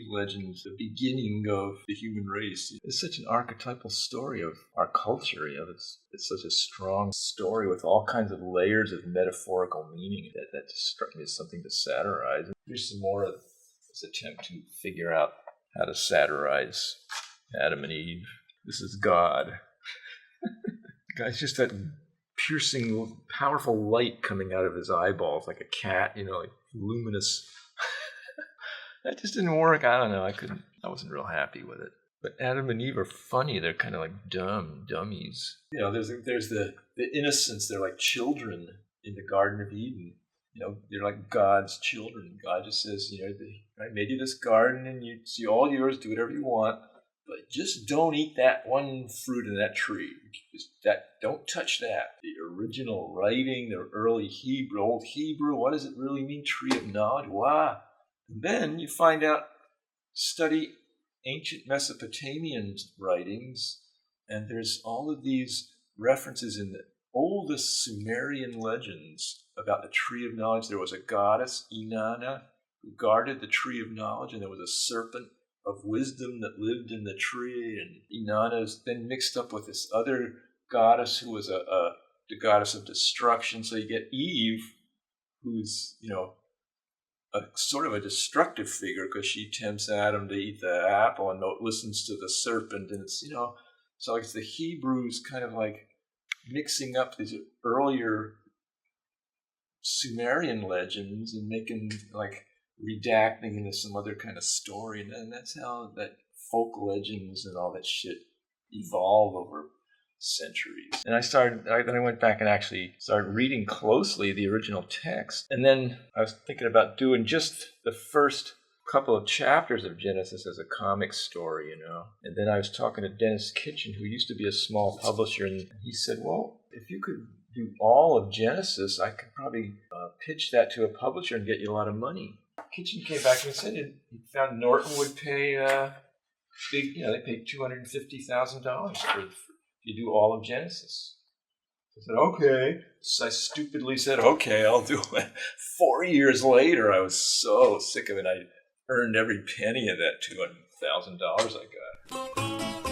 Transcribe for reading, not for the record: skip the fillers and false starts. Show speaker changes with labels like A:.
A: legends, the beginning of the human race. It's such an archetypal story of our culture. It's such a strong story with all kinds of layers of metaphorical meaning that just struck me as something to satirize. Here's some more of this attempt to figure out how to satirize Adam and Eve. This is God. The guy's just that piercing, powerful light coming out of his eyeballs like a cat, like luminous. That just didn't work. I don't know. I wasn't real happy with it. But Adam and Eve are funny. They're kind of like dummies. There's the innocence. They're like children in the Garden of Eden. They're like God's children. God just says, I made you this garden and it's all yours. Do whatever you want. But just don't eat that one fruit in that tree. Don't touch that. The original writing, the early Hebrew, old Hebrew, what does it really mean? Tree of knowledge? Wow. And then you find out, study ancient Mesopotamian writings, and there's all of these references in the oldest Sumerian legends about the tree of knowledge. There was a goddess, Inanna, who guarded the tree of knowledge, and there was a serpent of wisdom that lived in the tree, and Inanna is then mixed up with this other goddess who was the goddess of destruction. So you get Eve, who's, a sort of a destructive figure because she tempts Adam to eat the apple and listens to the serpent. And it's, so it's the Hebrews kind of like mixing up these earlier Sumerian legends and making like redacting into some other kind of story. And that's how that folk legends and all that shit evolve over centuries. And then I went back and actually started reading closely the original text. And then I was thinking about doing just the first couple of chapters of Genesis as a comic story, And then I was talking to Dennis Kitchen, who used to be a small publisher, and he said, well, if you could do all of Genesis, I could probably pitch that to a publisher and get you a lot of money. Kitchen came back and said he found Norton would pay big, they paid $250,000 for you do all of Genesis. I said, okay. So I stupidly said, okay, I'll do it. 4 years later, I was so sick of it. I earned every penny of that $200,000 I got.